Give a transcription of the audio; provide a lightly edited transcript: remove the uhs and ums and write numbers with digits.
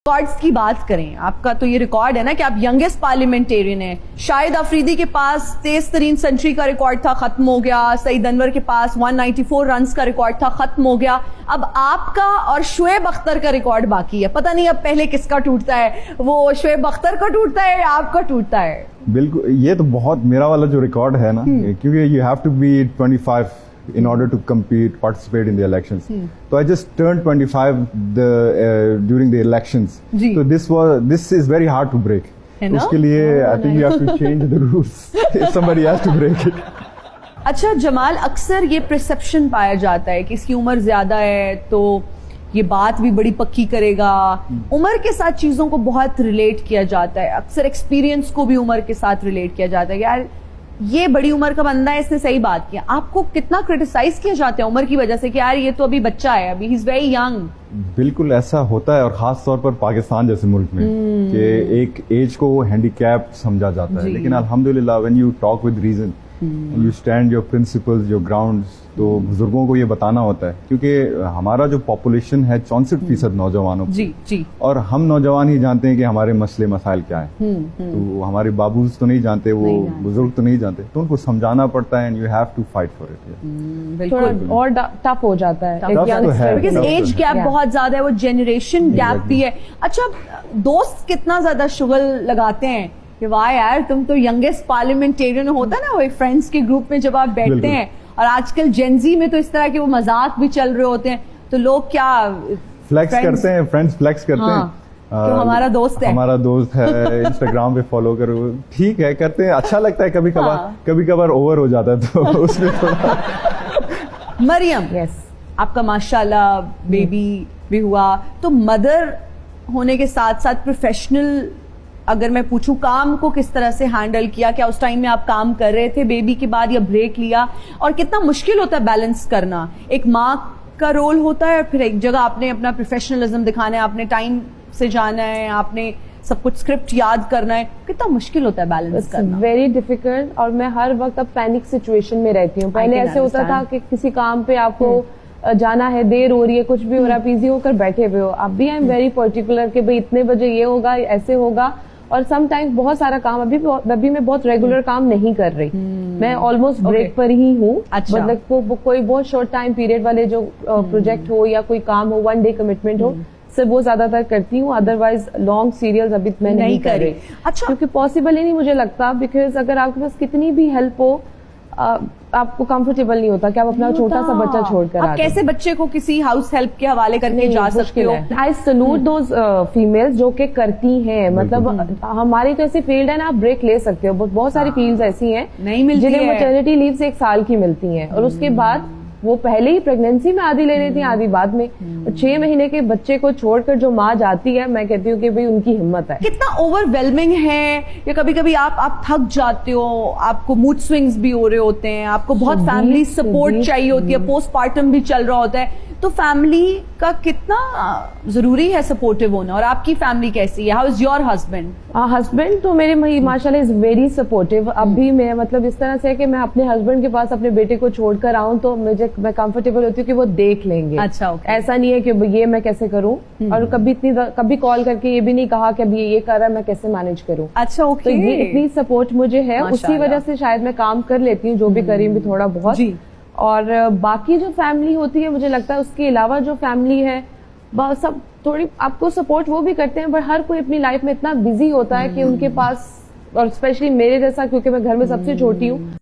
Records کی بات کریں، آپ کا تو یہ ریکارڈ ہے نا کہ آپ ینگسٹ پارلیمنٹیرین ہیں. شاہد آفریدی کے پاس تیز ترین سنچری کا ریکارڈ تھا، ختم ہو گیا. سعید انور کے پاس 194 رنز کا ریکارڈ تھا، ختم ہو گیا. اب آپ کا اور شعیب اختر کا ریکارڈ باقی ہے. پتہ نہیں اب پہلے کس کا ٹوٹتا ہے، وہ شعیب اختر کا ٹوٹتا ہے یا آپ کا ٹوٹتا ہے؟ بالکل، یہ تو بہت میرا والا جو ریکارڈ ہے نا، کیونکہ you have to be 25 in order to participate in the elections. So I just turned 25 during the elections. So this is very hard to break. اس کے لیے I think you have to change the rules. Somebody has to break it. اچھا جمال، اکثر یہ perception پایا جاتا ہے کہ اس کی عمر زیادہ ہے تو یہ بات بھی بڑی پکی کرے گا. عمر کے ساتھ چیزوں کو بہت ریلیٹ کیا جاتا ہے، اکثر ایکسپیرینس کو بھی عمر کے ساتھ ریلیٹ کیا جاتا ہے. یار یہ بڑی عمر کا بندہ ہے، اس نے صحیح بات کیا. آپ کو کتنا کرٹیسائز کیا جاتا ہے عمر کی وجہ سے کہ یار یہ تو ابھی بچہ ہے، ابھی ہی از ویری ینگ؟ بالکل ایسا ہوتا ہے، اور خاص طور پر پاکستان جیسے ملک میں کہ ایک ایج کو ہینڈی کیپ سمجھا جاتا ہے. لیکن الحمدللہ when you talk with reason you stand your principles, your grounds, تو بزرگوں کو یہ بتانا ہوتا ہے. کیونکہ ہمارا جو پاپولیشن ہے 64% نوجوانوں کی، اور ہم نوجوان ہی جانتے ہیں کہ ہمارے مسئلے مسائل کیا ہیں. تو ہمارے بابوز تو نہیں جانتے، وہ بزرگ تو نہیں جانتے، تو ان کو سمجھانا پڑتا ہے. And you have to fight for it. بالکل، اور ٹف ہو جاتا ہے بیکاز ایج گیپ بہت زیادہ ہے، وہ جنریشن گیپ بھی ہے. اچھا دوست کتنا زیادہ شغل لگاتے ہیں کہ واہ یار تم تو ینگسٹ پارلیمنٹیرین ہوتا ہے نا، وہ فرینڈس کے گروپ میں جب آپ بیٹھتے ہیں، اور آج کل جینزی میں تو اس طرح کے وہ مذاق بھی چل رہے ہوتے ہیں، تو لوگ کیا فلیکس کرتے ہیں، فرینڈس فلیکس کرتے ہیں کہ ہمارا دوست ہے، ہمارا دوست ہے، انسٹاگرام پہ فالو کرو. ٹھیک ہے، کرتے ہیں، اچھا لگتا ہے. کبھی کبھار اوور ہو جاتا ہے تو اس میں تھوڑا. مریم، یس، آپ کا ماشاءاللہ بیبی بھی ہوا، تو مدر ہونے کے ساتھ ساتھ پروفیشنل اگر میں پوچھوں کام کو کس طرح سے ہینڈل کیا؟ کیا اس ٹائم میں آپ کام کر رہے تھے بیبی کے بعد یا بریک لیا؟ اور کتنا مشکل ہوتا ہے بیلنس کرنا؟ ایک ماں کا رول ہوتا ہے، پھر ایک جگہ آپ نے اپنا پروفیشنلزم دکھانا ہے، آپ نے ٹائم سے جانا ہے، آپ نے سب کچھ اسکرپٹ یاد کرنا ہے. کتنا مشکل ہوتا ہے بیلنس کرنا؟ Very difficult. اور میں ہر وقت اب پینک سچویشن میں رہتی ہوں. پہلے ایسے ہوتا تھا کہ کسی کام پہ آپ کو جانا ہے، دیر ہو رہی ہے، کچھ بھی ہو رہا ہے، آپ ایزی ہو کر بیٹھے ہوئے ہو. اب بھی آئی ایم ویری پرٹیکولر کہ بھائی اتنے بجے یہ ہوگا، ایسے ہوگا. اور سم ٹائم بہت سارا کام ابھی میں بہت ریگولر کام نہیں کر رہی، میں آلموسٹ بریک پر ہی ہوں. مطلب کوئی بہت شارٹ ٹائم پیریڈ والے جو پروجیکٹ ہو یا کوئی کام ہو، 1 ڈے کمٹمنٹ ہو، سے وہ زیادہ تر کرتی ہوں. ادروائز لانگ سیریلز ابھی میں نہیں کر رہی. اچھا، کیونکہ پاسبل ہی نہیں مجھے لگتا، بیکاز اگر آپ کے پاس کتنی بھی ہیلپ ہو، آپ کو کمفرٹیبل نہیں ہوتا کہ آپ اپنا چھوٹا سا بچہ چھوڑ کر آپ کیسے بچے کو کسی ہاؤس ہیلپ کے حوالے کر کے جا سکتے ہو؟ آئی سلوٹ دوز فیمیلز جو کہ کرتی ہیں. مطلب ہماری تو ایسی فیلڈ ہے نا، آپ بریک لے سکتے ہو. بہت ساری فیلڈز ایسی ہیں جنہیں میٹرنٹی لیوز 1 سال کی ملتی ہیں، اور اس کے بعد وہ پہلے ہی پریگنینسی میں آدھی لے لیتی ہیں، آدھی بعد میں. 6 مہینے کے بچے کو چھوڑ کر جو ماں جاتی ہے، میں کہتی ہوں کہ بھئی ان کی ہمت ہے. کتنا اوور ویلمنگ ہے، یا کبھی کبھی آپ تھک جاتے ہو، آپ کو موڈ سوئنگز بھی ہو رہے ہوتے ہیں، آپ کو بہت فیملی سپورٹ چاہیے ہوتی ہے، پوسٹ پارٹم بھی چل رہا ہوتا ہے، تو فیملی کا کتنا ضروری ہے سپورٹیو ہونا؟ اور آپ کی فیملی کیسی ہے؟ How is your husband? Husband تو میرے ماشاءاللہ از ویری سپورٹیو. اب بھی میں مطلب اس طرح سے ہے کہ میں اپنے ہسبینڈ کے پاس اپنے بیٹے کو چھوڑ کر آؤں تو میں کمفرٹیبل ہوتی ہوں کہ وہ دیکھ لیں گے. اچھا، ایسا نہیں ہے کہ یہ میں کیسے کروں، اور کبھی کال کر کے یہ بھی نہیں کہا کہ اب یہ کر رہا ہے، میں کیسے مینج کروں. اچھا، تو یہ اتنی سپورٹ مجھے ہے، اسی وجہ سے شاید میں کام کر لیتی ہوں، جو بھی کری بھی تھوڑا بہت. اور باقی جو فیملی ہوتی ہے، مجھے لگتا ہے اس کے علاوہ جو فیملی ہے سب تھوڑی آپ کو سپورٹ وہ بھی کرتے ہیں، پر ہر کوئی اپنی لائف میں اتنا بزی ہوتا ہے کہ ان کے پاس، اور اسپیشلی میرے جیسا، کیونکہ میں گھر میں سب سے چھوٹی ہوں،